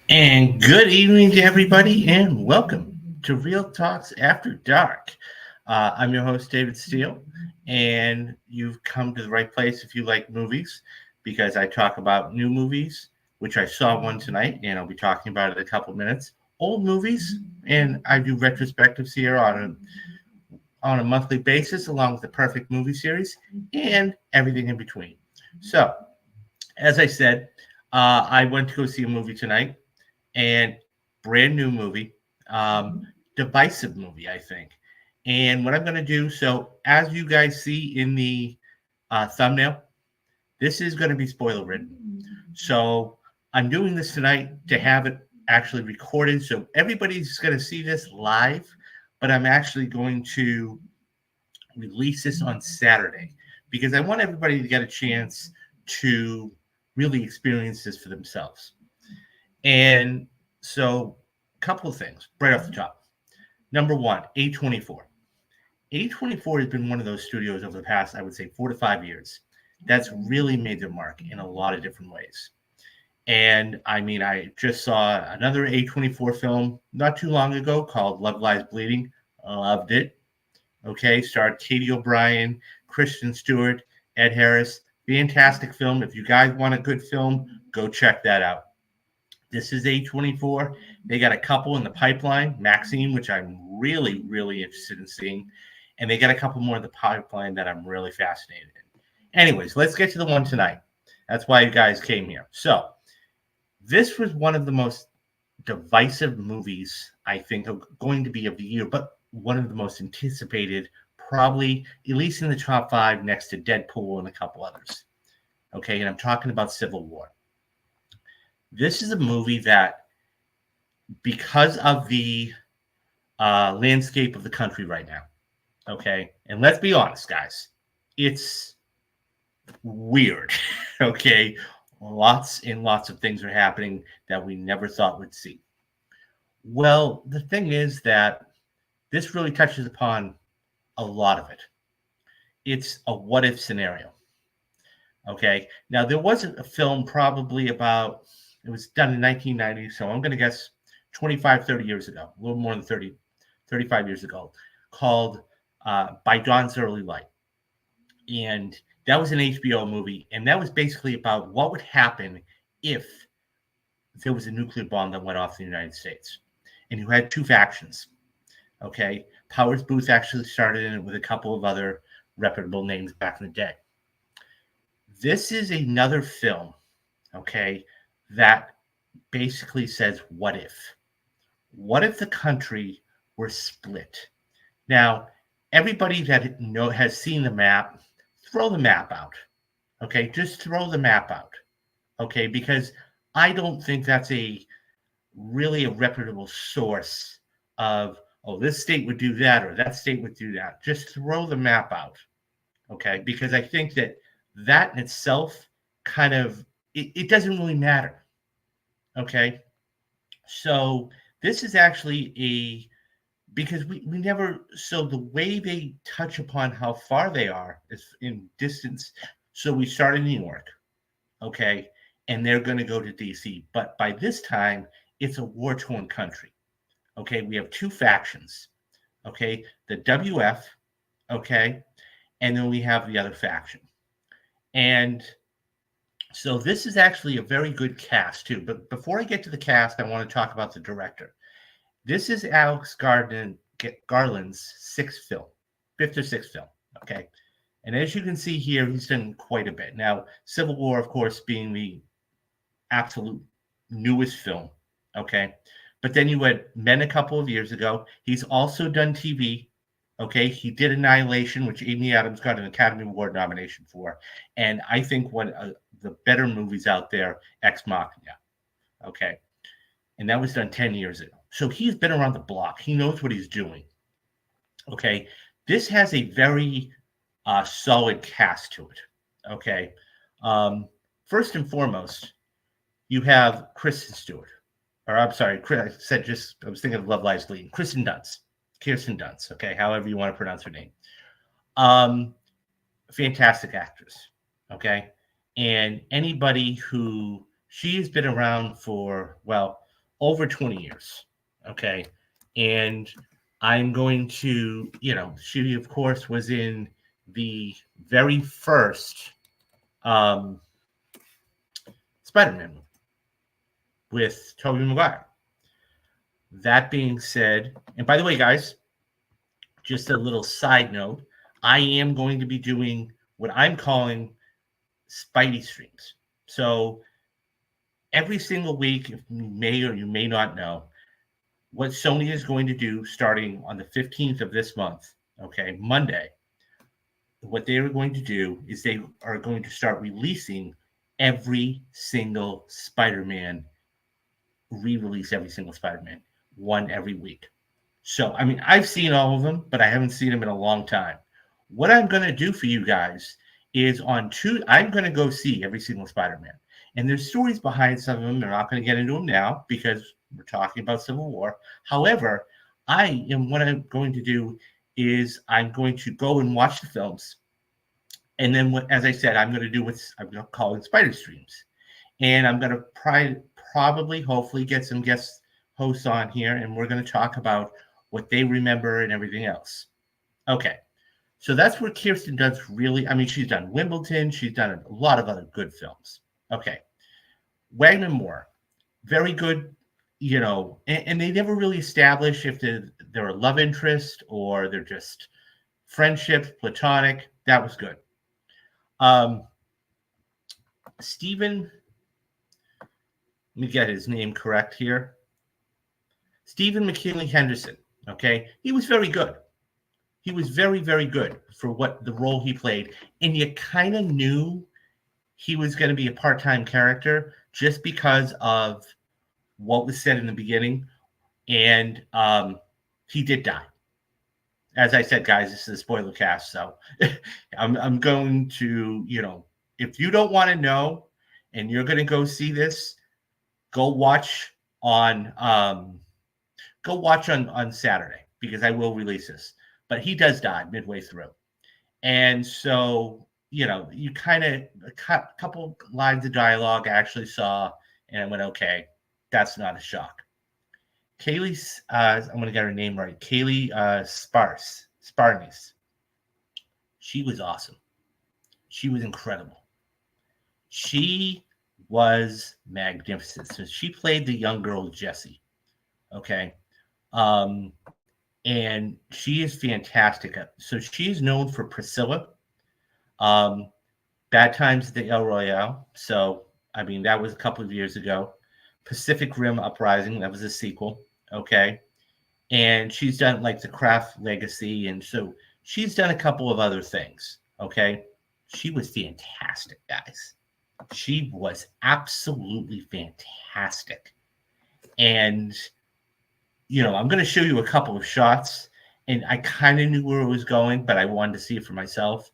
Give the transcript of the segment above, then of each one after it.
And good evening to everybody, and welcome to Real Talks After Dark. I'm your host, David Steele, and you've come to the right place if you like movies, because I talk about new movies, which I saw one tonight, and I'll be talking about it in a couple minutes. Old movies, and I do retrospectives here on a monthly basis, along with the Perfect Movie Series, and everything in between. So, as I said, I went to go see a movie tonight. And brand new movie, divisive movie, I think. And what I'm going to do, so as you guys see in the thumbnail, this is going to be spoiler ridden. So I'm doing this tonight to have it actually recorded. So everybody's going to see this live, but I'm actually going to release this on Saturday because I want everybody to get a chance to really experience this for themselves. And so a couple of things right off the top. Number one, A24. A24 has been one of those studios over the past, I would say, 4 to 5 years that's really made their mark in a lot of different ways. And I mean, I just saw another A24 film not too long ago called Love Lies Bleeding. Loved it. Okay, starred Katie O'Brien, Kristen Stewart, Ed Harris. Fantastic film. If you guys want a good film, go check that out. This is A24. They got a couple in the pipeline, Maxine, which I'm really, really interested in seeing. And they got a couple more in the pipeline that I'm really fascinated in. Anyways, let's get to the one tonight. That's why you guys came here. So this was one of the most divisive movies, I think, going to be of the year, but one of the most anticipated, probably at least in the top 5 next to Deadpool and a couple others. Okay, and I'm talking about Civil War. This is a movie that, because of the landscape of the country right now, okay, and let's be honest, guys, it's weird, okay? Lots and lots of things are happening that we never thought we'd see. Well, the thing is that this really touches upon a lot of it. It's a what-if scenario, okay? Now, there wasn't a film probably about... It was done in 1990, so I'm going to guess 25, 30 years ago, a little more than 30, 35 years ago, called By Dawn's Early Light. And that was an HBO movie, and that was basically about what would happen if there was a nuclear bomb that went off in the United States. And you had 2 factions, okay? Powers Booth actually started in it with a couple of other reputable names back in the day. This is another film, okay, that basically says, what if? What if the country were split? Now, everybody that has seen the map, throw the map out. Okay, just throw the map out. Okay, because I don't think that's really a reputable source of, oh, this state would do that or that state would do that. Just throw the map out. Okay, because I think that in itself kind of, it doesn't really matter. Okay, so this is actually because we never, so the way they touch upon how far they are is in distance. So we start in New York, okay, and they're going to go to DC. But by this time, it's a war-torn country. Okay, we have 2 factions, okay, the WF, okay, and then we have the other faction. And so this is actually a very good cast, too. But before I get to the cast, I want to talk about the director. This is Alex Garland's 5th or 6th film, okay? And as you can see here, he's done quite a bit. Now, Civil War, of course, being the absolute newest film, okay? But then you had Men a couple of years ago. He's also done TV, okay? He did Annihilation, which Amy Adams got an Academy Award nomination for. And I think one of the better movies out there, Ex Machina, okay? And that was done 10 years ago. So he's been around the block. He knows what he's doing, okay? This has a very solid cast to it, okay? First and foremost, you have Kristen Stewart, or I'm sorry, I was thinking of Love Lies Bleeding. Kirsten Dunst, okay, however you want to pronounce her name. Um, Fantastic actress, okay? And anybody who, she has been around for, well, over 20 years, okay? And I'm going to, she, of course, was in the very first Spider-Man with Tobey Maguire. That being said, and by the way, guys, just a little side note, I am going to be doing what I'm calling Spidey streams. So every single week, if you may or you may not know, what Sony is going to do starting on the 15th of this month, okay, Monday, what they are going to do is they are going to start releasing every single Spider-Man, re-release every single Spider-Man, one every week. So, I mean, I've seen all of them, but I haven't seen them in a long time. What I'm going to do for you guys is I'm going to go see every single Spider-Man. And there's stories behind some of them. They're not going to get into them now because we're talking about Civil War. However, what I'm going to do is I'm going to go and watch the films. And then, as I said, I'm going to do what I'm calling Spider Streams. And I'm going to probably, hopefully, get some guest hosts on here, and we're going to talk about what they remember and everything else. Okay. So that's where Kirsten Dunst really, I mean, she's done Wimbledon. She's done a lot of other good films. Okay. Wagner Moore, very good, and they never really establish if they're a love interest or they're just friendships, platonic. That was good. Stephen, let me get his name correct here. Stephen McKinley Henderson, okay? He was very good. He was very, very good for what the role he played. And you kind of knew he was going to be a part-time character just because of what was said in the beginning. And he did die. As I said, guys, this is a spoiler cast. So I'm going to, if you don't want to know and you're going to go see this, go watch on Saturday because I will release this. But he does die midway through. And so, you kind of, a couple lines of dialogue I actually saw and I went, okay, that's not a shock. Kaylee, I'm going to get her name right. Kaylee Sparnis. She was awesome. She was incredible. She was magnificent. So she played the young girl Jessie. Okay. And she is fantastic. So she's known for Priscilla, Bad Times at the El Royale. So, I mean, that was a couple of years ago. Pacific Rim Uprising, that was a sequel. Okay. And she's done like The Craft Legacy. And so she's done a couple of other things. Okay. She was fantastic, guys. She was absolutely fantastic. And I'm going to show you a couple of shots, and I kind of knew where it was going, but I wanted to see it for myself.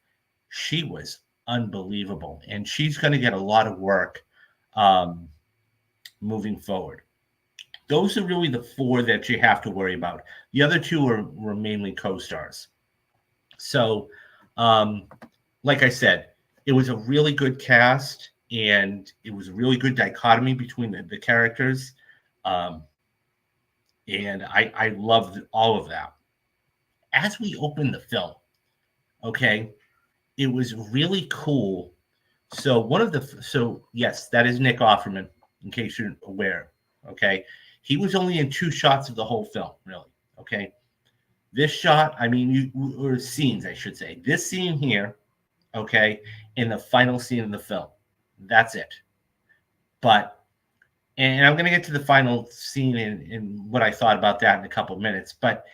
She was unbelievable, and she's going to get a lot of work moving forward. Those are really the four that you have to worry about. The other two were mainly co-stars. So, like I said, it was a really good cast, and it was a really good dichotomy between the characters. And I loved all of that. As we opened the film, okay, it was really cool. So yes, that is Nick Offerman, in case you're aware. Okay, he was only in 2 shots of the whole film, really. Okay, this shot, or scenes, I should say. This scene here, okay, in the final scene of the film. That's it. And I'm going to get to the final scene and what I thought about that in a couple of minutes. But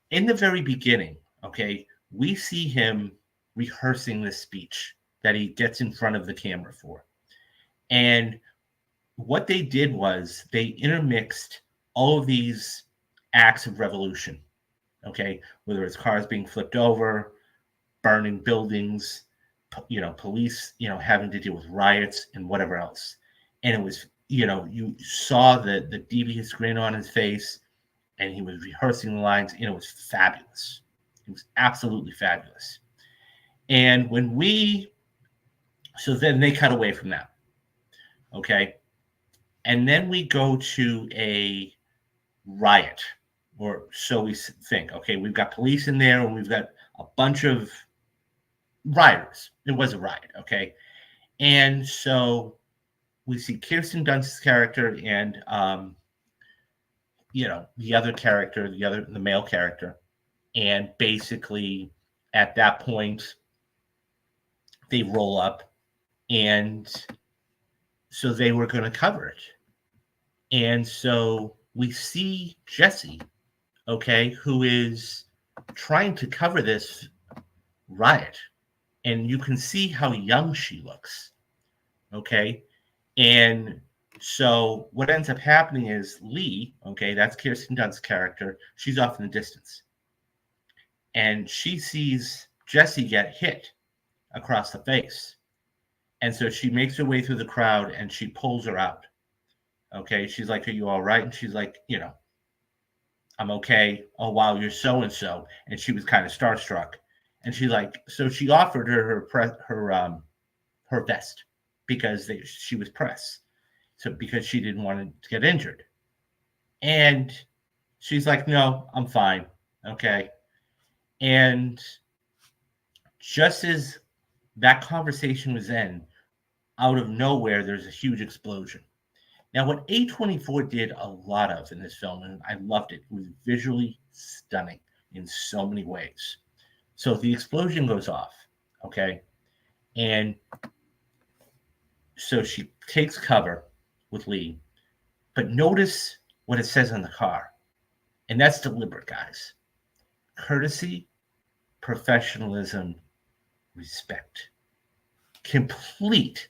in the very beginning, okay, we see him rehearsing this speech that he gets in front of the camera for. And what they did was they intermixed all of these acts of revolution, okay, whether it's cars being flipped over, burning buildings, police, having to deal with riots and whatever else. And you saw the devious grin on his face, and he was rehearsing the lines, and it was fabulous. It was absolutely fabulous. And so then they cut away from that. Okay. And then we go to a riot, or so we think. Okay. We've got police in there, and we've got a bunch of rioters. It was a riot. Okay. And so we see Kirsten Dunst's character and, the other character, the male character. And basically at that point, they roll up, and so they were going to cover it. And so we see Jessie, okay, who is trying to cover this riot. And you can see how young she looks, okay? And so what ends up happening is Lee, okay, that's Kirsten Dunst's character, she's off in the distance. And she sees Jessie get hit across the face. And so she makes her way through the crowd, and she pulls her out. Okay, she's like, "Are you all right?" And she's like, "I'm okay." "Oh, wow, you're so-and-so." And she was kind of starstruck. And she so she offered her her vest because she was press. So because she didn't want to get injured. And she's like, "No, I'm fine." Okay. And just as that conversation was in, out of nowhere, there's a huge explosion. Now, what A24 did a lot of in this film, and I loved it, was visually stunning in so many ways. So the explosion goes off, okay? And so she takes cover with Lee, but notice what it says on the car. And that's deliberate, guys. Courtesy, professionalism, respect. Complete.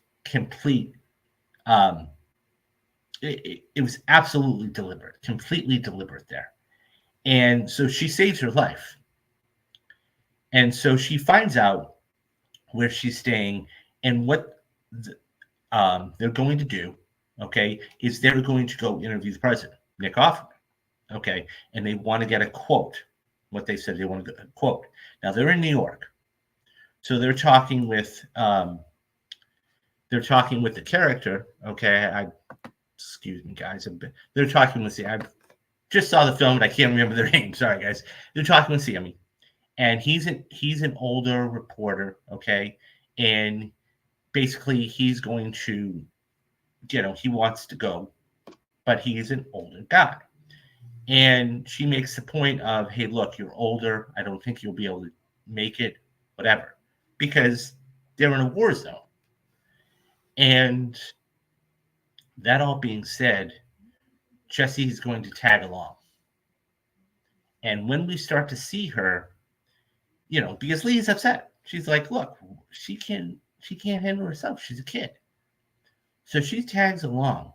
It was absolutely deliberate, completely deliberate there. And so she saves her life. And so she finds out where she's staying, and what they're going to do, okay, is they're going to go interview the president, Nick Offerman, okay, and they want to get a quote. What they said, they want to get a quote. Now they're in New York, so they're talking with the character, okay. Excuse me, guys. They're talking with I just saw the film, but I can't remember their name. Sorry, guys. They're talking with Sammy, and he's an older reporter, okay, and basically he's going to, he wants to go, but he's an older guy. And she makes the point of, "Hey, look, you're older. I don't think you'll be able to make it, whatever," because they're in a war zone. And that all being said, Jessie is going to tag along. And when we start to see her, because Lee is upset, she's like, "Look, she can't handle herself. She's a kid." So she tags along,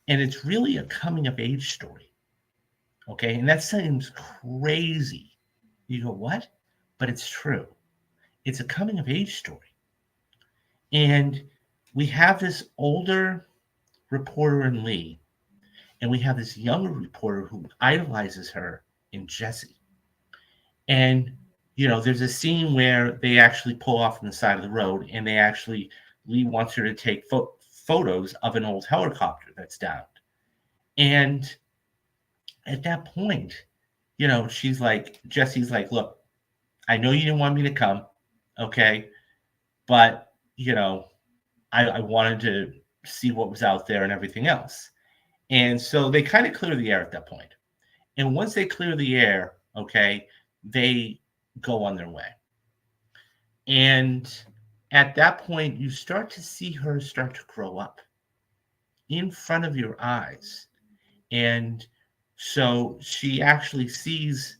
and it's really a coming of age story. Okay, and that seems crazy. You go, what? But it's true. It's a coming of age story. And we have this older reporter in Lee, and we have this younger reporter who idolizes her in Jessie. And, there's a scene where they actually pull off on the side of the road, and Lee wants her to take photos of an old helicopter that's downed. And at that point, Jesse's like, "Look, I know you didn't want me to come, okay, but, I wanted to see what was out there and everything else." And so they kind of clear the air at that point. And once they clear the air, okay, they go on their way. And at that point, you start to see her start to grow up in front of your eyes. And so she actually sees,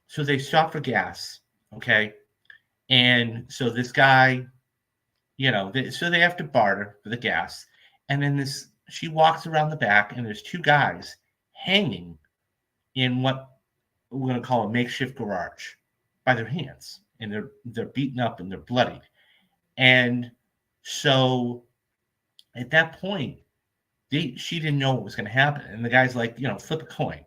so they stop for gas, okay? And so this guy, so they have to barter for the gas. And then she walks around the back, and there's two guys hanging in what we're going to call a makeshift garage by their hands. And they're beaten up and they're bloodied. And so at that point, she didn't know what was going to happen. And the guy's like, flip a coin.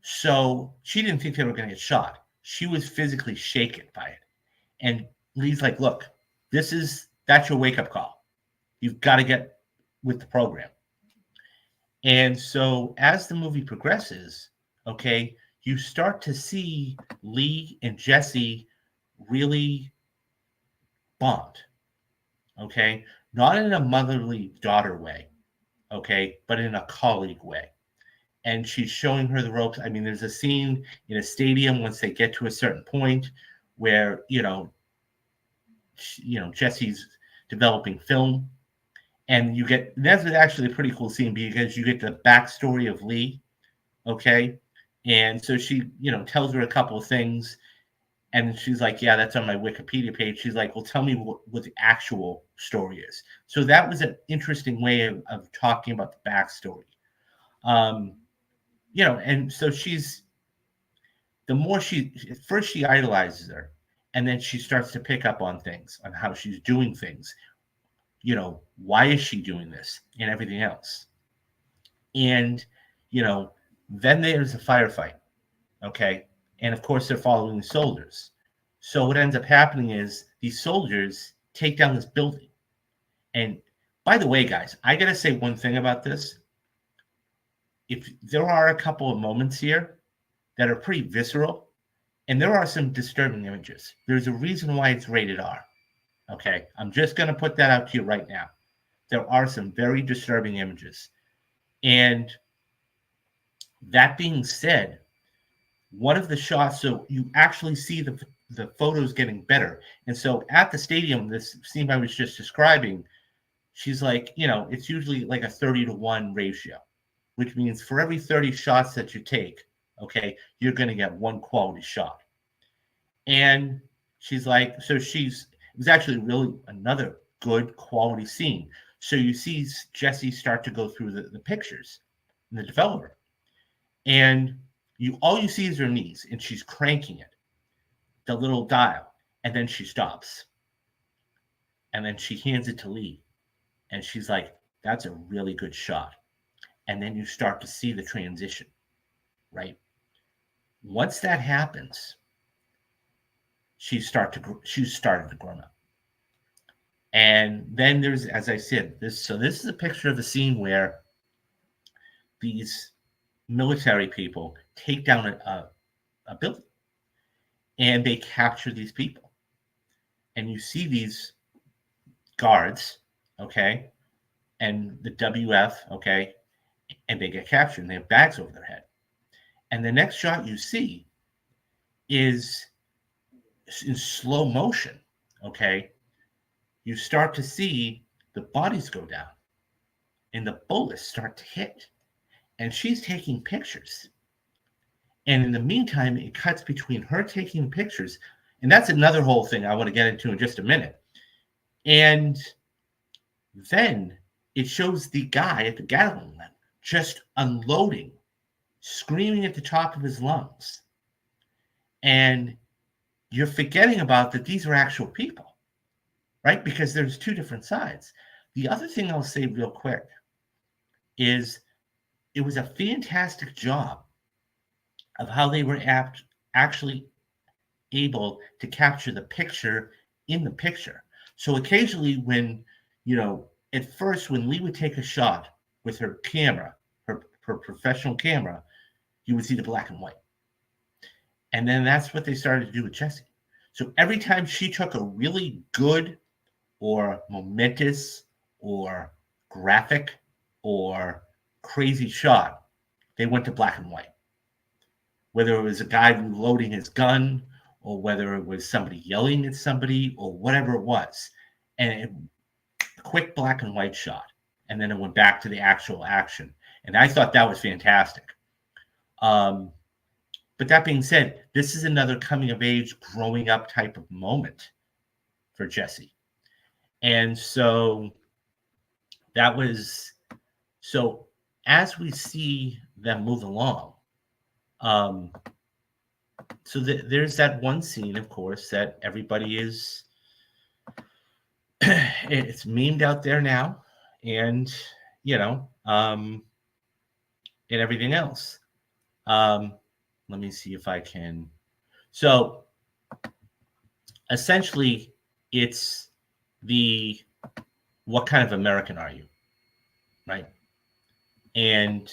So she didn't think they were going to get shot. She was physically shaken by it. And Lee's like, look, that's your wake-up call. You've got to get with the program. And so as the movie progresses, okay, you start to see Lee and Jesse really bond, okay? Not in a motherly daughter way, okay, but in a colleague way. And she's showing her the ropes. I mean, there's a scene in a stadium once they get to a certain point where, Jesse's developing film. And that's actually a pretty cool scene because you get the backstory of Lee, okay? And so she, tells her a couple of things. And she's like, yeah, that's on my Wikipedia page. She's like, well, tell me what the actual story is. So that was an interesting way of talking about the backstory. And so first she idolizes her, and then she starts to pick up on things, on how she's doing things. Why is she doing this and everything else? And, then there's a firefight, okay? And of course, they're following the soldiers. So what ends up happening is these soldiers take down this building. And by the way, guys, I got to say one thing about this. If there are a couple of moments here that are pretty visceral, and there are some disturbing images. There's a reason why it's rated R. Okay, I'm just going to put that out to you right now. There are some very disturbing images. And that being said, one of the shots, so you actually see the photos getting better. And so at the stadium, this scene I was just describing, she's like, it's usually like a 30-to-1 ratio, which means for every 30 shots that you take, okay, you're going to get one quality shot. And she's like, it was actually really another good quality scene. So you see Jesse start to go through the pictures in the developer. And all you see is her knees, and she's cranking it, the little dial, and then she stops. And then she hands it to Lee. And she's like, that's a really good shot. And then you start to see the transition, right? Once that happens, she started to grow up. And then there's, as I said, this is a picture of the scene where these military people take down a building and they capture these people. And you see these guards, okay, and the WF, okay, and they get captured and they have bags over their head. And the next shot you see is in slow motion, okay, you start to see the bodies go down and the bullets start to hit. And she's taking pictures. And in the meantime, it cuts between her taking pictures. And that's another whole thing I want to get into in just a minute. And then it shows the guy at the Gatling gun just unloading, screaming at the top of his lungs. And you're forgetting about that these are actual people, right? Because there's two different sides. The other thing I'll say real quick is it was a fantastic job of how they were actually able to capture the picture in the picture. So occasionally when, at first when Lee would take a shot with her camera, her professional camera, you would see the black and white. And then that's what they started to do with Jesse. So every time she took a really good or momentous or graphic or crazy shot, they went to black and white. Whether it was a guy reloading his gun or whether it was somebody yelling at somebody or whatever it was. And a quick black and white shot. And then it went back to the actual action. And I thought that was fantastic. But that being said, this is another coming of age, growing up type of moment for Jesse. And so so as we see them move along, so there's that one scene, of course, that everybody it's memed out there now. And, and everything else. Let me see if I can. So essentially, it's the what kind of American are you, right? And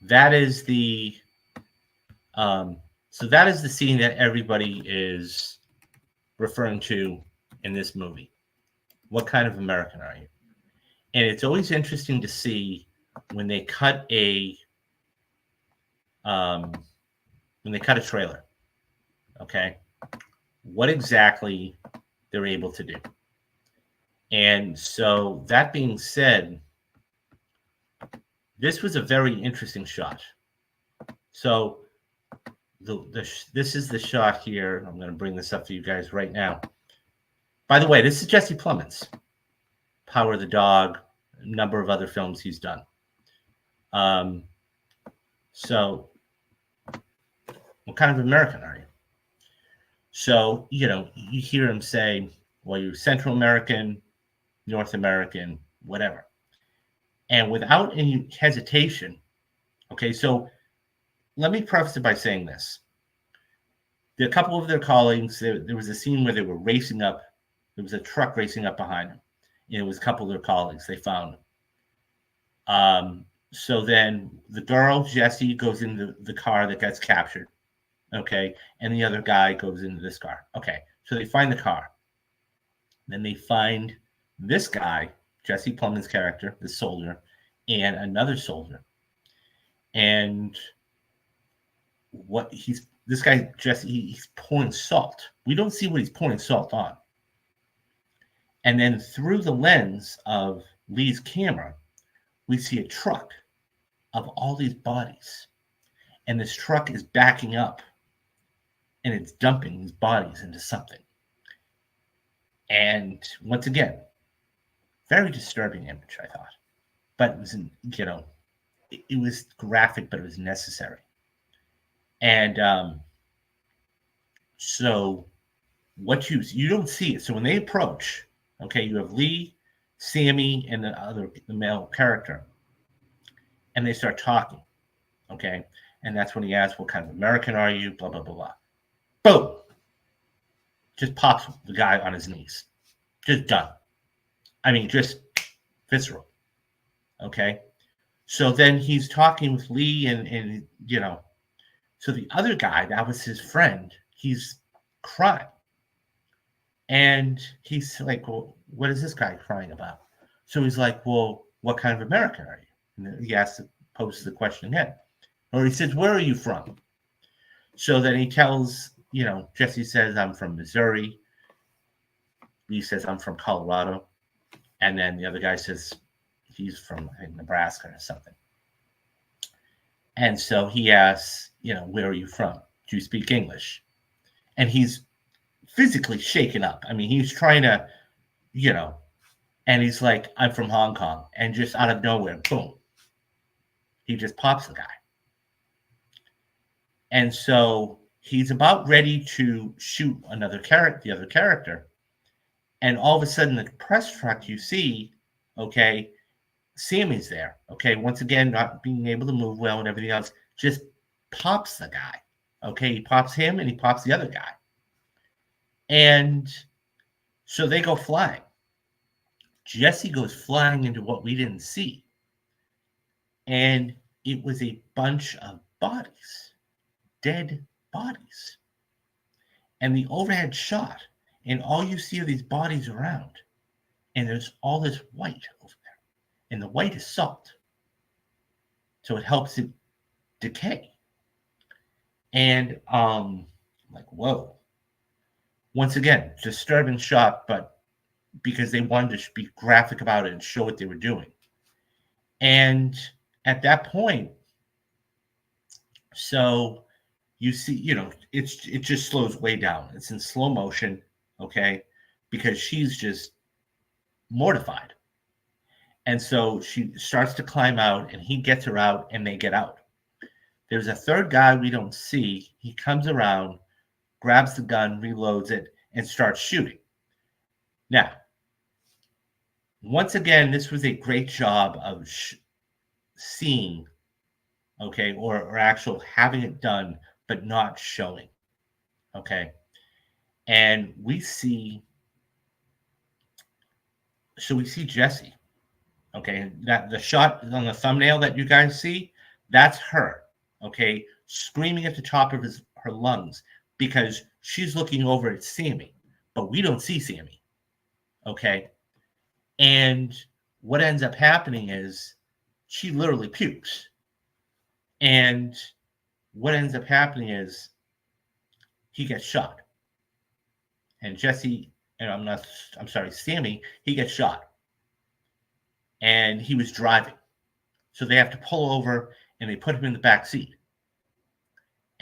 that is the so that is the scene that everybody is referring to in this movie. What kind of American are you? And it's always interesting to see when they cut a um, trailer. Okay, what exactly they're able to do. And so that being said, this was a very interesting shot. So this is the shot here. I'm going to bring this up for you guys right now. By the way, this is Jesse Plemons, Power of the Dog, a number of other films he's done. So what kind of American are you? So, you hear him say, well, you're Central American, North American, whatever. And without any hesitation, okay, so let me preface it by saying this. A couple of their colleagues, there was a scene where they were racing up. There was a truck racing up behind them. And it was a couple of their colleagues. They found them. So then the girl, Jessie, goes into the car that gets captured. Okay. And the other guy goes into this car. Okay. So they find the car. Then they find this guy, Jesse Plemons' character, the soldier, and another soldier. And this guy, Jesse, he's pouring salt. We don't see what he's pouring salt on. And then through the lens of Lee's camera, we see a truck of all these bodies. And this truck is backing up and it's dumping these bodies into something. And once again, very disturbing image, I thought. But it was, it was graphic, but it was necessary. And so what you don't see it. So when they approach, okay, you have Lee, Sammy, and the male character, and they start talking, okay? And that's when he asks, what kind of American are you? Blah, blah, blah, blah. Boom. Just pops the guy on his knees. Just done. I mean, just visceral. Okay? So then he's talking with Lee and so the other guy, that was his friend, he's crying. And he's like, well, what is this guy crying about? So he's like, well, what kind of American are you? And he poses the question again. Or he says, where are you from? So then he tells, Jesse says, I'm from Missouri. Lee says, I'm from Colorado. And then the other guy says, he's from Nebraska or something. And so he asks, where are you from? Do you speak English? And he's physically shaken up. I mean, he's trying to, and he's like, I'm from Hong Kong. And just out of nowhere, boom, he just pops the guy. And so he's about ready to shoot the other character. And all of a sudden, the press truck you see, okay, Sammy's there, okay, once again, not being able to move well and everything else, just pops the guy, okay, he pops him and he pops the other guy. And so they go flying. Jesse goes flying into what we didn't see. And it was a bunch of bodies, dead bodies. And the overhead shot, and all you see are these bodies around. And there's all this white over there. And the white is salt. So it helps it decay. And like, whoa. Once again, disturbing shot, but because they wanted to be graphic about it and show what they were doing. And at that point, so you see, it just slows way down. It's in slow motion, okay? Because she's just mortified. And so she starts to climb out, and he gets her out, and they get out. There's a third guy we don't see. He comes around, grabs the gun, reloads it, and starts shooting. Now, once again, this was a great job of seeing, okay, or actual having it done, but not showing, okay. And we see Jesse, okay. That the shot on the thumbnail that you guys see, that's her, okay, screaming at the top of her lungs because she's looking over at Sammy, but we don't see Sammy, okay. And what ends up happening is she literally pukes. And what ends up happening is he gets shot. And Sammy, he gets shot. And he was driving. So they have to pull over and they put him in the back seat.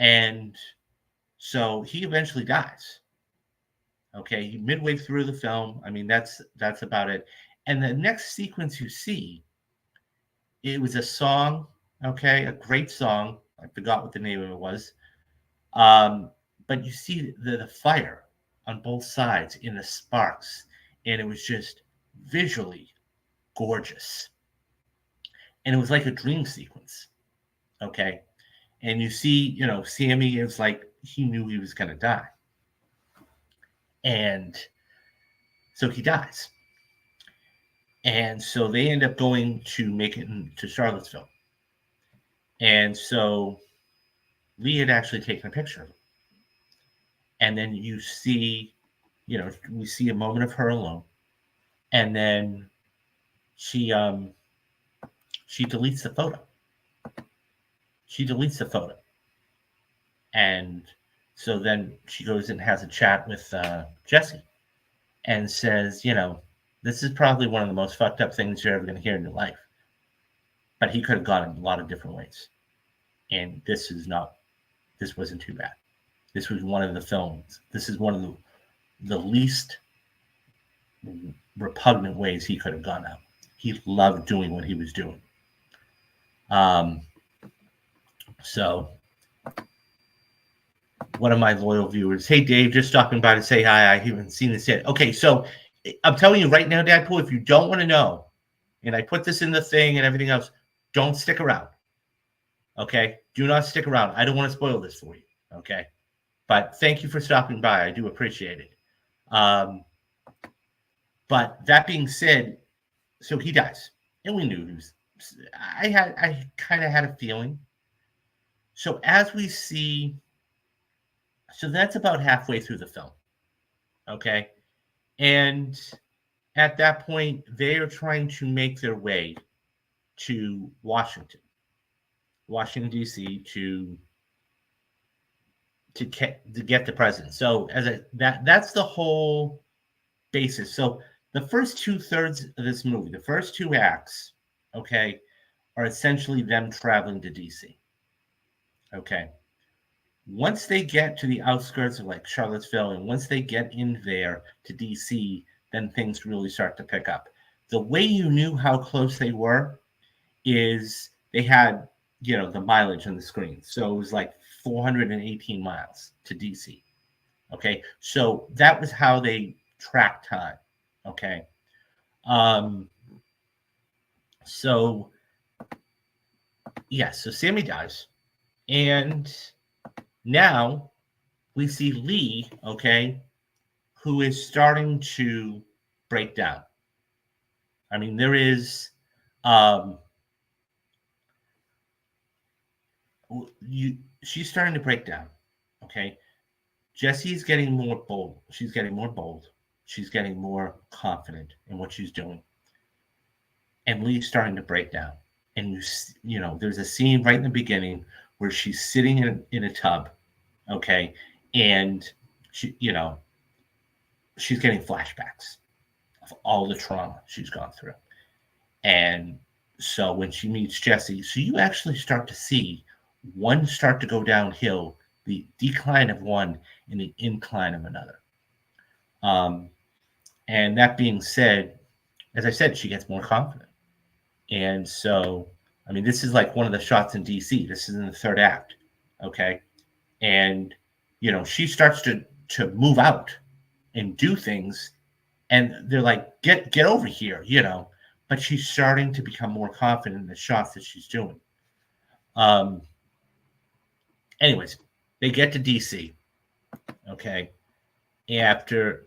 And so he eventually dies. Okay, midway through the film. I mean, that's about it. And the next sequence you see, it was a song, okay, a great song. I forgot what the name of it was. But you see the fire on both sides in the sparks, and it was just visually gorgeous. And it was like a dream sequence, okay? And you see, Sammy is like, he knew he was going to die. And so he dies. And so they end up going to make it to Charlottesville. And so Lee had actually taken a picture of him. And then you see, we see a moment of her alone. And then she deletes the photo. And so then she goes and has a chat with Jesse and says, this is probably one of the most fucked up things you're ever going to hear in your life. But he could have gone in a lot of different ways. And this wasn't too bad. This was one of the films. This is one of the least repugnant ways he could have gone out. He loved doing what he was doing. So one of my loyal viewers, hey Dave, just stopping by to say hi. I haven't seen this yet. Okay, so I'm telling you right now, Dadpool, if you don't want to know, and I put this in the thing and everything else, don't stick around. Okay? Do not stick around. I don't want to spoil this for you. Okay? But thank you for stopping by. I do appreciate it. But that being said, so he dies. And we knew he was. I kind of had a feeling. So as we see, so that's about halfway through the film. Okay? And at that point, they are trying to make their way to Washington, D.C. to get the president. So that's the whole basis. So the first 2/3 of this movie, the first two acts, okay, are essentially them traveling to D.C. Okay. Once they get to the outskirts of like Charlottesville, and once they get in there to D.C., then things really start to pick up. The way you knew how close they were is they had, the mileage on the screen. So it was like 418 miles to D.C. Okay. So that was how they tracked time. Okay. So Sammy dies. And now we see Lee, okay, who is starting to break down. I mean, there is she's starting to break down. Okay. Jesse's getting more bold. She's getting more bold. She's getting more confident in what she's doing. And Lee's starting to break down. And there's a scene right in the beginning where she's sitting in a tub, okay, and she's getting flashbacks of all the trauma she's gone through. And so when she meets Jesse, so you actually start to see one start to go downhill, the decline of one and the incline of another. And that being said, as I said, she gets more confident. And so, I mean, this is like one of the shots in DC. This is in the third act. Okay. And, she starts to move out and do things. and they're like, get over here, but she's starting to become more confident in the shots that she's doing. Anyways, they get to DC, okay, after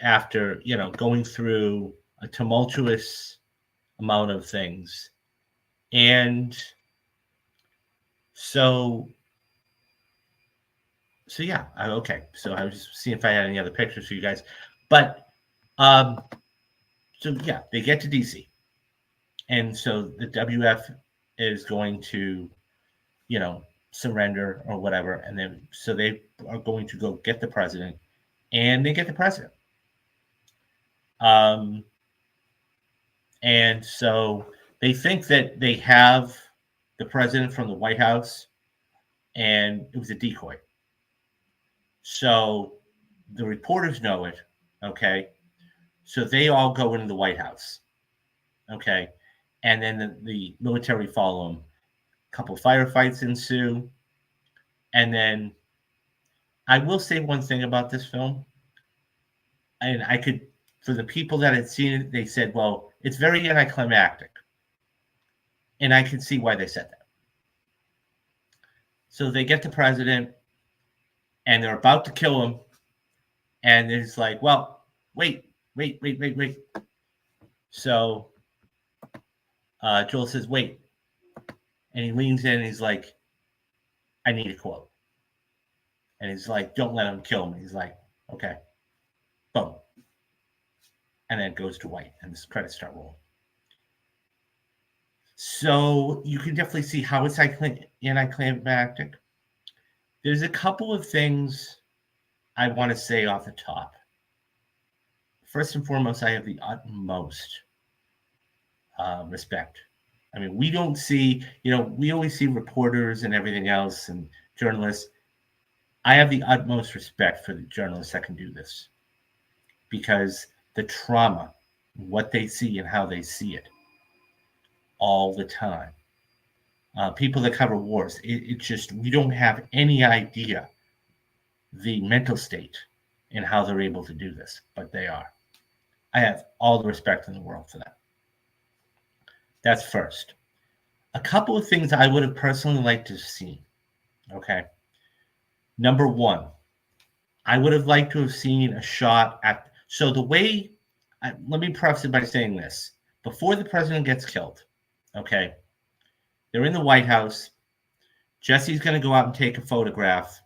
going through a tumultuous amount of things. And so yeah, okay. So I was just seeing if I had any other pictures for you guys. But so yeah, they get to DC. And so the WF is going to, surrender or whatever. And then so they are going to go get the president, and they get the president. And so they think that they have the president from the White House, and it was a decoy. So the reporters know it, okay? So they all go into the White House, okay? And then the military follow them. A couple of firefights ensue. And then I will say one thing about this film. And I could, for the people that had seen it, they said, well, it's very anticlimactic. And I can see why they said that. So they get the president, and they're about to kill him. And it's like, well, wait. So Joel says, wait. And he leans in and he's like, I need a quote. And he's like, don't let him kill me. He's like, okay. Boom. And then it goes to white, and the credits start rolling. So you can definitely see how it's anticlimactic. There's a couple of things I want to say off the top. First and foremost, I have the utmost respect. I mean, we don't see, we always see reporters and everything else and journalists. I have the utmost respect for the journalists that can do this, because the trauma, what they see and how they see it all the time. People that cover wars, it just, we don't have any idea the mental state and how they're able to do this, but they are. I have all the respect in the world for that. That's first. A couple of things I would have personally liked to have seen. Okay. Number one, I would have liked to have seen a shot at, so the way, let me preface it by saying this. Before the president gets killed, okay, they're in the White House. Jesse's going to go out and take a photograph.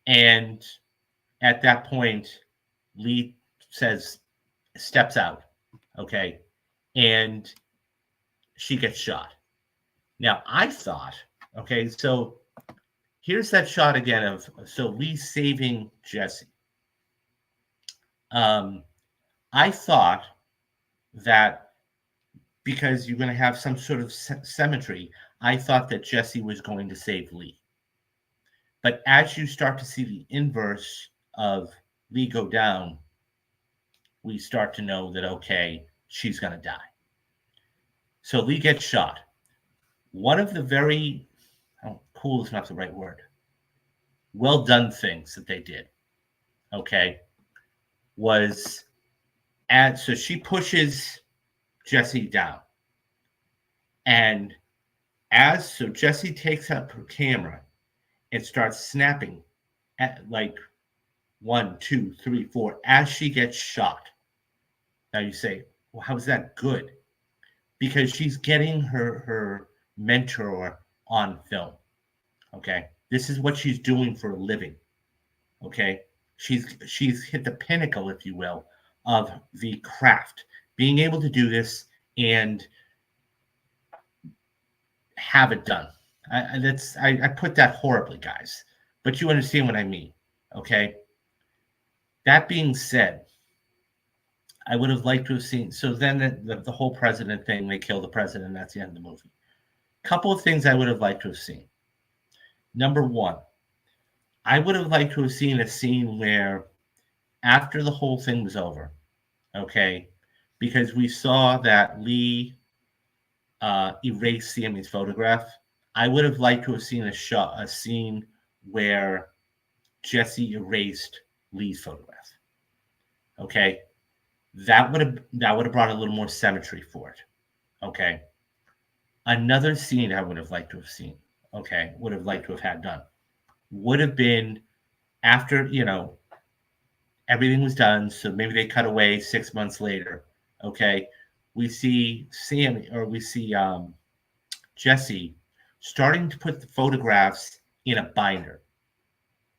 And at that point, Lee steps out, okay, and she gets shot. Now, I thought, okay, so here's that shot again of, so Lee saving Jesse. I thought that because you're going to have some sort of symmetry, I thought that Jesse was going to save Lee. But as you start to see the inverse of Lee go down, we start to know that, okay, she's going to die. So Lee gets shot. One of the very, cool is not the right word, well done things that they did, okay, was, so she pushes Jesse down. And so Jesse takes up her camera and starts snapping at like 1, 2, 3, 4 as she gets shot. Now you say, well, how is that good? Because she's getting her mentor on film. Okay. This is what she's doing for a living. Okay. She's hit the pinnacle, if you will, of the craft, being able to do this and have it done. I put that horribly, guys, but you understand what I mean. Okay. That being said, I would have liked to have seen, so then the whole president thing, they kill the president, that's the end of the movie. Couple of things I would have liked to have seen. Number one, I would have liked to have seen a scene where after the whole thing was over, okay, because we saw that Lee erased Sammy's photograph. I would have liked to have seen a scene where Jesse erased Lee's photograph. Okay. That would have brought a little more symmetry for it. Okay. Another scene I would have liked to have seen. Okay, would have liked to have had done would have been after everything was done. So maybe they cut away 6 months later. Okay, we see Sammy or we see Jesse starting to put the photographs in a binder,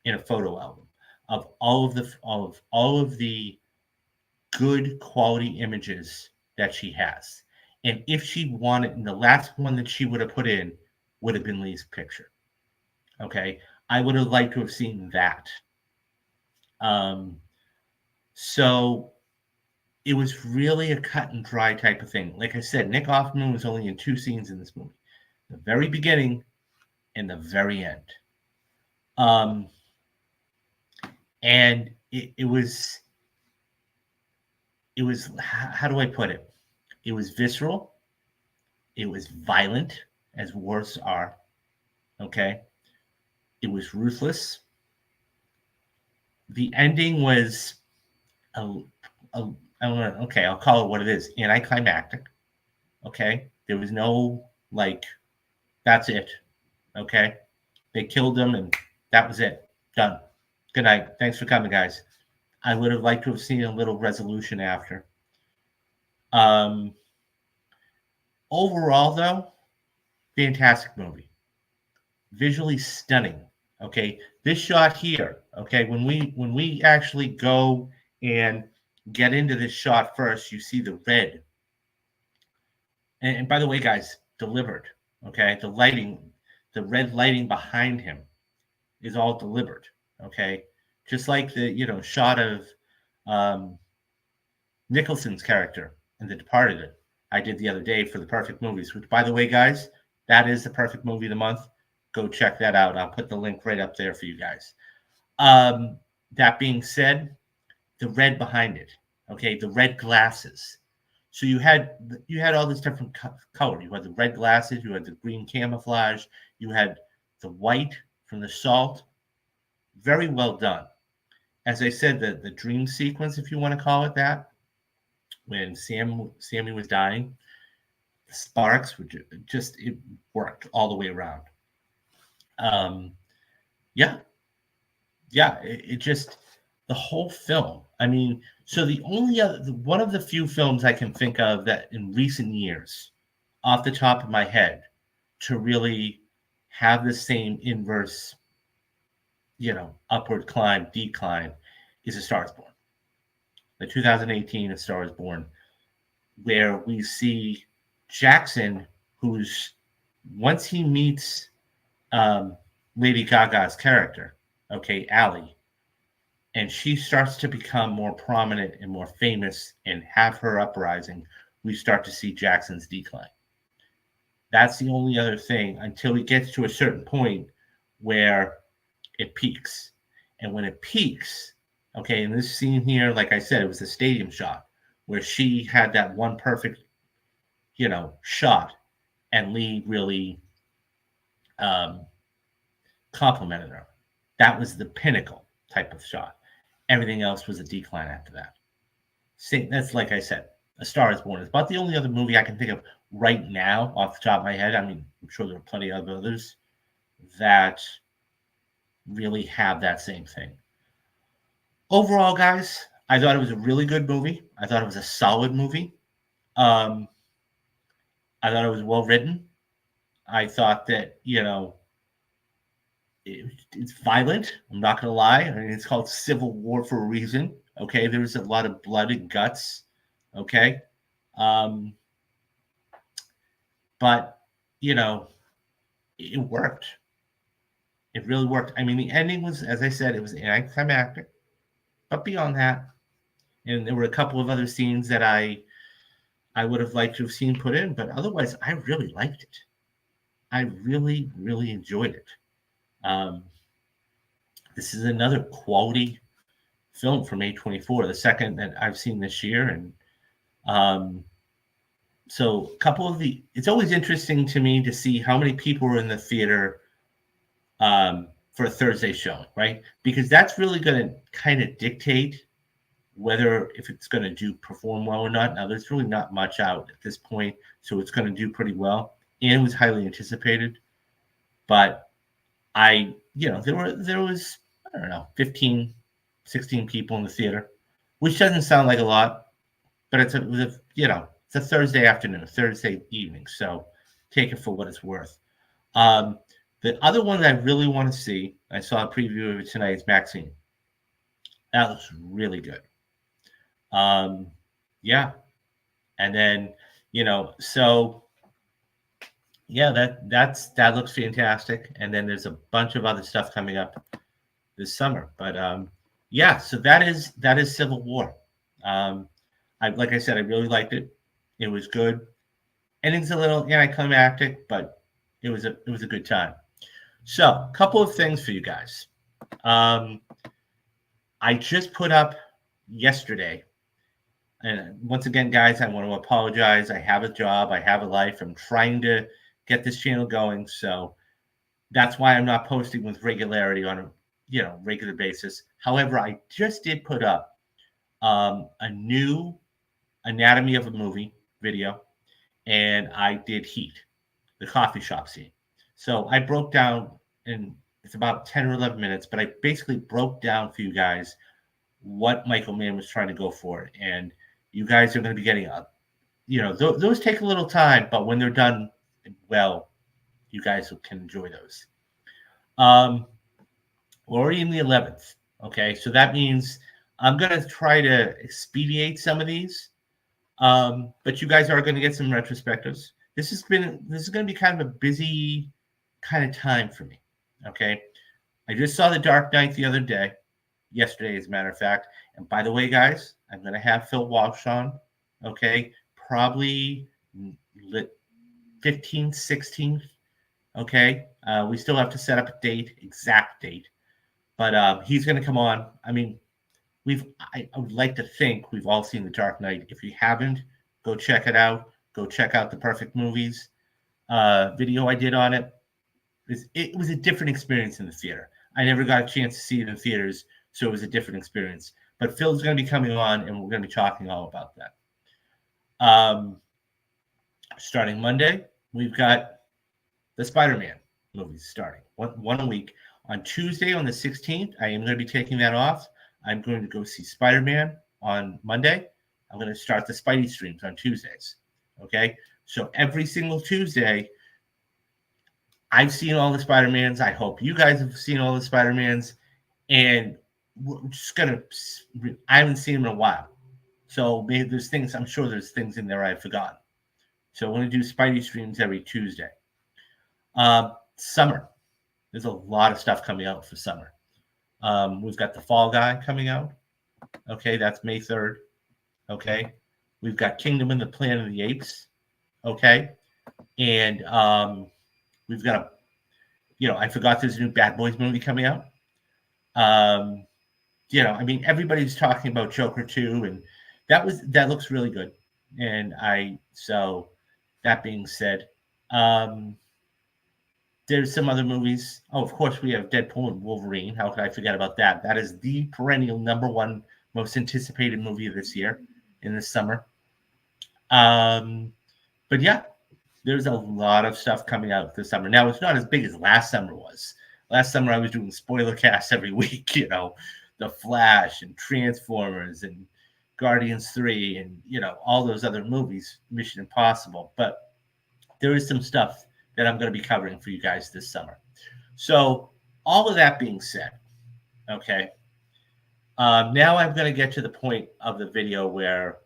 in a photo album of all of the good quality images that she has. And if she wanted, and the last one that she would have put in would have been Lee's picture. Okay, I would have liked to have seen that. Um, so it was really a cut and dry type of thing. Like I said, Nick Offerman was only in 2 scenes in this movie: the very beginning and the very end. Um, and it was how do I put it? It was visceral. It was violent, as wars are. Okay, it was ruthless. The ending was a, a I don't know. Okay, I'll call it what it is: anticlimactic. Okay, there was no like, that's it. Okay, they killed him, and that was it. Done. Good night. Thanks for coming, guys. I would have liked to have seen a little resolution after. Um, Overall, though, fantastic movie. Visually stunning. Okay, this shot here. Okay, when we actually go and get into this shot first, you see the red. And by the way, guys, delivered. Okay, the red lighting behind him is all deliberate. Okay, just like the shot of um, Nicholson's character in The Departed I did the other day for the perfect movies. Which, by the way, guys, that is the perfect movie of the month. Go check that out. I'll put the link right up there for you guys. That being said, the red behind it. Okay, the red glasses. So you had all this different color. You had the red glasses. You had the green camouflage. You had the white from the salt. Very well done. As I said, the dream sequence, if you want to call it that, when Sammy was dying, the sparks would just it worked all the way around. Um, yeah, yeah, it just the whole film. I mean, so the only other one of the few films I can think of that in recent years, off the top of my head, to really have the same inverse, upward climb, decline, is A Star Is Born. The 2018 A Star Is Born, where we see Jackson, who's once he meets Lady Gaga's character, okay, Allie, and she starts to become more prominent and more famous and have her uprising, we start to see Jackson's decline. That's the only other thing until it gets to a certain point where it peaks. And when it peaks, okay, in this scene here, like I said, it was a stadium shot where she had that one perfect, shot, and Lee really complimented her. That was the pinnacle type of shot. Everything else was a decline after that. See, that's like I said, A Star Is Born is about the only other movie I can think of right now off the top of my head. I mean, I'm sure there are plenty of others that really have that same thing. Overall, guys, I thought it was a really good movie. I thought it was a solid movie. I thought it was well written. I thought that, it's violent. I'm not going to lie. I mean, it's called Civil War for a reason. Okay. There's a lot of blood and guts. Okay. But, it worked. It really worked. I mean, the ending was, as I said, it was anticlimactic. But beyond that, and there were a couple of other scenes that I would have liked to have seen put in, but otherwise, I really liked it. I really, really enjoyed it. This is another quality film from A24, the second that I've seen this year, and so a couple of it's always interesting to me to see how many people are in the theater for a Thursday showing, right? Because that's really going to kind of dictate whether if it's going to perform well or not. Now, there's really not much out at this point, so it's going to do pretty well. And it was highly anticipated, but there was, I don't know, 15, 16 people in the theater, which doesn't sound like a lot, but it's a Thursday afternoon, Thursday evening, so take it for what it's worth. The other one that I really want to see, I saw a preview of it tonight, is Maxine. That looks really good. Yeah. And then, so yeah, that looks fantastic. And then there's a bunch of other stuff coming up this summer. But yeah, so that is Civil War. Like I said, I really liked it. It was good. Ending's a little anticlimactic, but it was a good time. So, a couple of things for you guys. I just put up yesterday, and once again, guys, I want to apologize. I have a job, I have a life. I'm trying to get this channel going, so that's why I'm not posting with regularity on a regular basis. However, I just did put up a new anatomy of a movie video, and I did Heat, the coffee shop scene. So I broke down, and it's about 10 or 11 minutes, but I basically broke down for you guys what Michael Mann was trying to go for. And you guys are going to be getting up. Those take a little time, but when they're done well, you guys can enjoy those. We're already in the 11th. Okay, so that means I'm going to try to expedite some of these. But you guys are going to get some retrospectives. This is going to be kind of a busy kind of time for me. Okay, I just saw The Dark Knight the other day, yesterday, as a matter of fact. And by the way, guys, I'm going to have Phil Walsh on. Okay, probably 15th, 16th. Okay, we still have to set up a exact date, but he's going to come on. I mean, I would like to think we've all seen The Dark Knight. If you haven't, go check it out. Go check out the Perfect Movies video I did on it. It was a different experience in the theater. I never got a chance to see it in theaters, so it was a different experience. But Phil's going to be coming on, and we're going to be talking all about that. Starting Monday, we've got the Spider-Man movies starting, one a week. On Tuesday, on the 16th, I am going to be taking that off. I'm going to go see Spider-Man on Monday. I'm going to start the Spidey streams on Tuesdays. Okay? So every single Tuesday, I've seen all the Spider-Mans. I hope you guys have seen all the Spider-Mans. And we're just going to, I haven't seen them in a while. So maybe I'm sure there's things in there I've forgotten. So I'm going to do Spidey streams every Tuesday. Summer. There's a lot of stuff coming out for summer. We've got The Fall Guy coming out. Okay, that's May 3rd. Okay. We've got Kingdom and the Planet of the Apes. Okay. And we've got I forgot there's a new Bad Boys movie coming out. Everybody's talking about Joker 2, and that looks really good. And so that being said, there's some other movies. Oh, of course, we have Deadpool and Wolverine. How could I forget about that? That is the perennial number one most anticipated movie of this year, in this summer. But yeah, there's a lot of stuff coming out this summer. Now, it's not as big as last summer was. Last summer, I was doing Spoilercast every week, The Flash and Transformers and Guardians 3 and, all those other movies, Mission Impossible. But there is some stuff that I'm going to be covering for you guys this summer. So all of that being said, okay, now I'm going to get to the point of the video where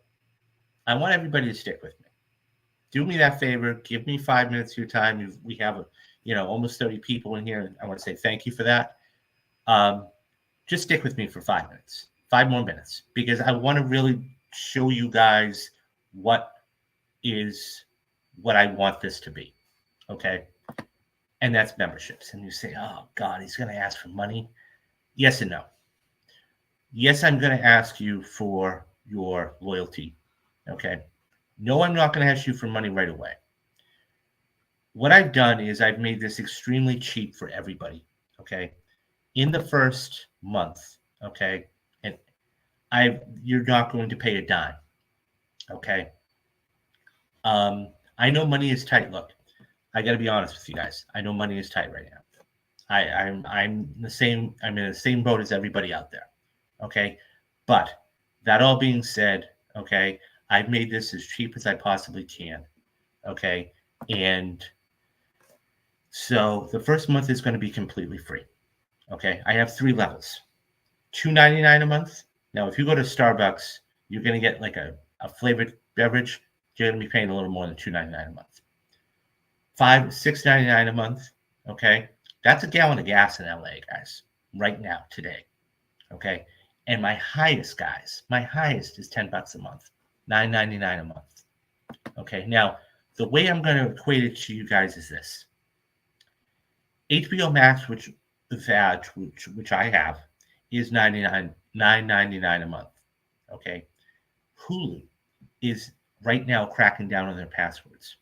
I want everybody to stick with me. Do me that favor. Give me 5 minutes of your time. We have, almost 30 people in here. I want to say thank you for that. Just stick with me for 5 minutes, 5 more minutes, because I want to really show you guys what I want this to be. Okay. And that's memberships. And you say, oh God, he's going to ask for money. Yes and no. Yes, I'm going to ask you for your loyalty. Okay. No, I'm not going to ask you for money right away. What I've done is I've made this extremely cheap for everybody. Okay. In the first month. Okay. And you're not going to pay a dime. Okay. I know money is tight. Look, I got to be honest with you guys. I know money is tight right now. I'm the same. I'm in the same boat as everybody out there. Okay, but that all being said, okay, I've made this as cheap as I possibly can. Okay, and so the first month is going to be completely free. Okay, I have 3 levels. $2.99 a month. Now, if you go to Starbucks, you're going to get like a flavored beverage. You're going to be paying a little more than $2.99 a month. $6.99 a month. Okay, that's a gallon of gas in LA, guys. Right now, today. Okay, and my highest, guys, my highest is $10 a month, $9.99 a month. Okay, now the way I'm going to equate it to you guys is this: HBO Max, which I have, is $9.99 a month. Okay, Hulu is right now cracking down on their passwords.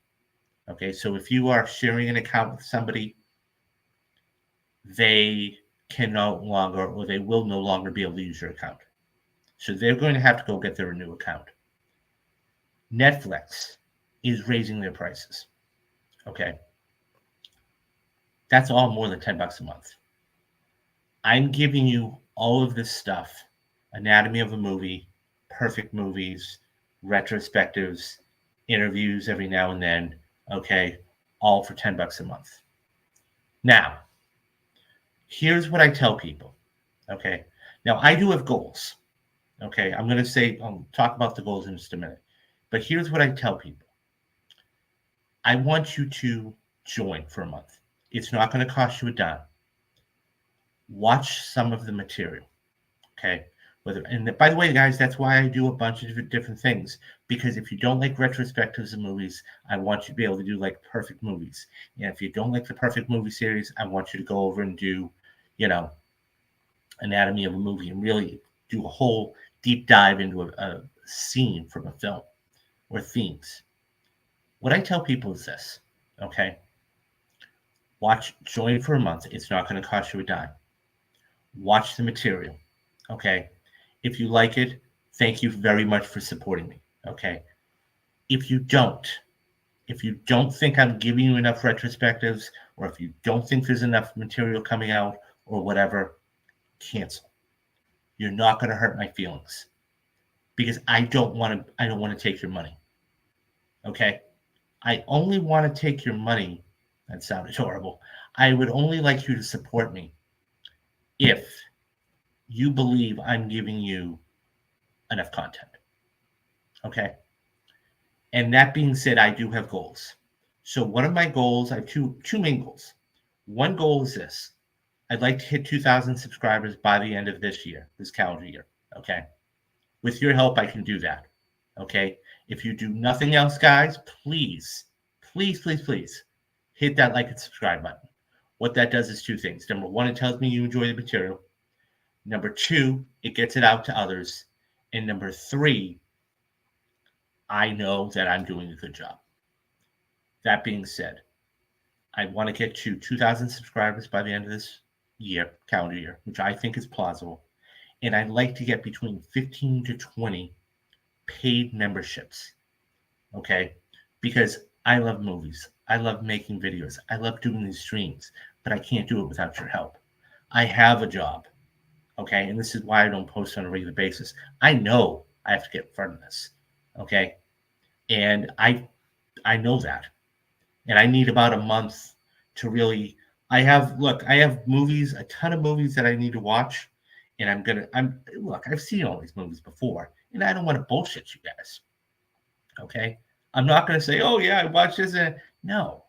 Okay, so if you are sharing an account with somebody, they can no longer, or they will no longer be able to use your account. So they're going to have to go get their new account. Netflix is raising their prices. Okay, that's all more than $10 a month. I'm giving you all of this stuff: anatomy of a movie, perfect movies, retrospectives, interviews every now and then. Okay, all for $10 a month. Now, here's what I tell people. Okay, now I do have goals. Okay, I'm going to say, I'll talk about the goals in just a minute. But here's what I tell people. I want you to join for a month. It's not going to cost you a dime. Watch some of the material. Okay. And by the way, guys, that's why I do a bunch of different things. Because if you don't like retrospectives of movies, I want you to be able to do like perfect movies. And if you don't like the perfect movie series, I want you to go over and do, anatomy of a movie and really do a whole deep dive into a scene from a film or themes. What I tell people is this, okay? Join for a month. It's not going to cost you a dime. Watch the material, okay? If you like it, thank you very much for supporting me, okay? If you don't think I'm giving you enough retrospectives, or if you don't think there's enough material coming out or whatever, cancel. You're not going to hurt my feelings, because I don't want to take your money. Okay? I only want to take your money. That sounded horrible. I would only like you to support me if you believe I'm giving you enough content. Okay? And that being said, I do have goals. So one of my goals, I have two main goals. One goal is this: I'd like to hit 2,000 subscribers by the end of this calendar year. Okay. With your help, I can do that. Okay. If you do nothing else, guys, please hit that like and subscribe button. What that does is 2 things. Number 1, it tells me you enjoy the material. Number 2, it gets it out to others. And number 3, I know that I'm doing a good job. That being said, I want to get to 2,000 subscribers by the end of this calendar year, which I think is plausible. And I'd like to get between 15 to 20 paid memberships. Okay? Because I love movies. I love making videos. I love doing these streams, but I can't do it without your help. I have a job. Okay? And this is why I don't post on a regular basis. I know I have to get in front of this. Okay? And I know that. And I need about a month to really, I have movies, a ton of movies that I need to watch. And I've seen all these movies before, and I don't want to bullshit you guys. Okay. I'm not going to say, oh yeah, I watched this. No,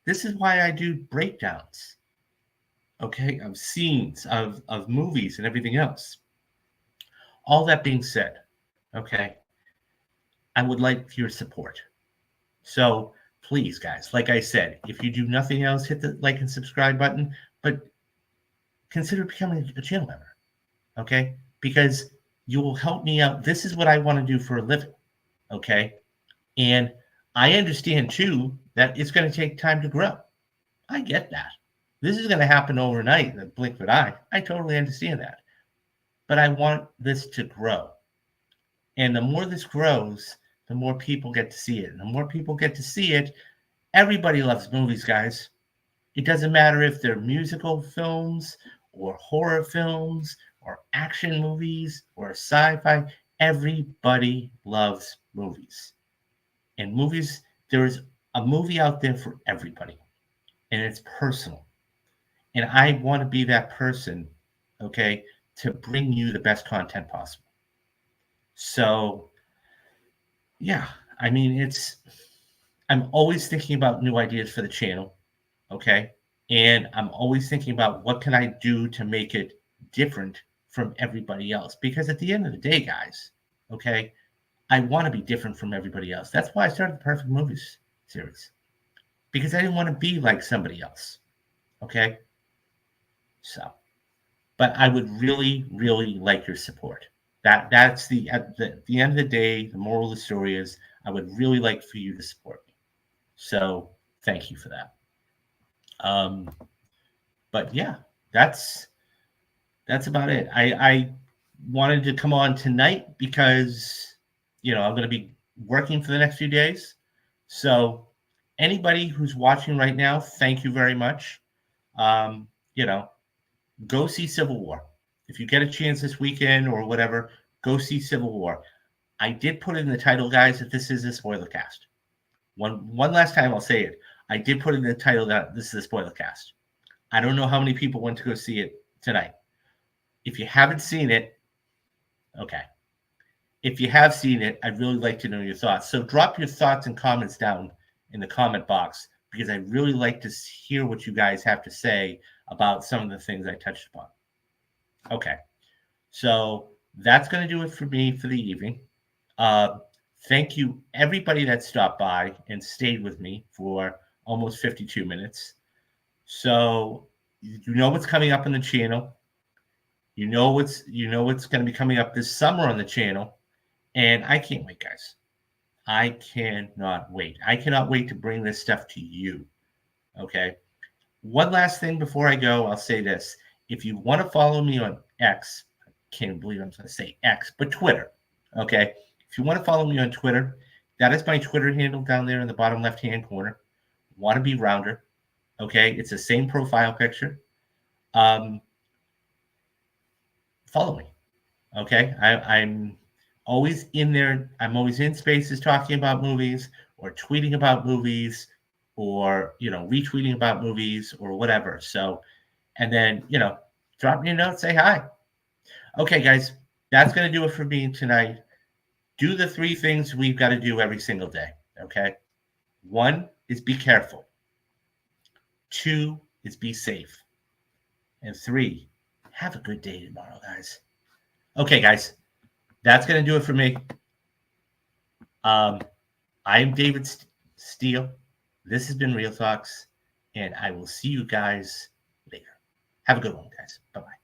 this is why I do breakdowns. Okay. Of scenes, of movies and everything else. All that being said, okay, I would like your support. So please, guys, like I said, if you do nothing else, hit the like and subscribe button, but consider becoming a channel member, okay? Because you will help me out. This is what I want to do for a living, okay? And I understand, too, that it's going to take time to grow. I get that. This is going to happen overnight in the blink of an eye. I totally understand that. But I want this to grow. And the more this grows, the more people get to see it. And the more people get to see it, everybody loves movies, guys. It doesn't matter if they're musical films or horror films or action movies or sci-fi. Everybody loves movies. And movies, there is a movie out there for everybody. And it's personal. And I want to be that person, okay, to bring you the best content possible. So, yeah, I mean, I'm always thinking about new ideas for the channel, okay? And I'm always thinking about what can I do to make it different from everybody else. Because at the end of the day, guys, okay, I want to be different from everybody else. That's why I started the Perfect Movies series. Because I didn't want to be like somebody else. Okay? So, but I would really, really like your support. That's at the end of the day, the moral of the story is I would really like for you to support me. So thank you for that. But yeah, that's about it. I wanted to come on tonight because I'm going to be working for the next few days. So anybody who's watching right now, thank you very much. Um, you know, go see Civil War. If you get a chance this weekend or whatever, go see Civil War. I did put in the title, guys, that this is a spoiler cast. One last time, I'll say it. I did put in the title that this is a spoiler cast. I don't know how many people went to go see it tonight. If you haven't seen it, okay. If you have seen it, I'd really like to know your thoughts. So drop your thoughts and comments down in the comment box because I really like to hear what you guys have to say about some of the things I touched upon. Okay. So that's going to do it for me for the evening. Thank you, everybody that stopped by and stayed with me for almost 52 minutes. So you know what's coming up on the channel. You know what's going to be coming up this summer on the channel. And I can't wait, guys. I cannot wait. I cannot wait to bring this stuff to you. Okay. One last thing before I go, I'll say this. If you want to follow me on X, I can't believe I'm going to say X, but Twitter. Okay. If you want to follow me on Twitter, that is my Twitter handle down there in the bottom left-hand corner. Want to be rounder. Okay. It's the same profile picture. Follow me. Okay. I'm always in there. I'm always in spaces talking about movies or tweeting about movies or, retweeting about movies or whatever. So, and then, drop me a note, say hi. Okay, guys, that's going to do it for me tonight. Do the 3 things we've got to do every single day. Okay. 1 is be careful. 2 is be safe. And 3, have a good day tomorrow, guys. Okay, guys, that's going to do it for me. I'm David Steele. This has been Real Talks, and I will see you guys later. Have a good one, guys. Bye-bye.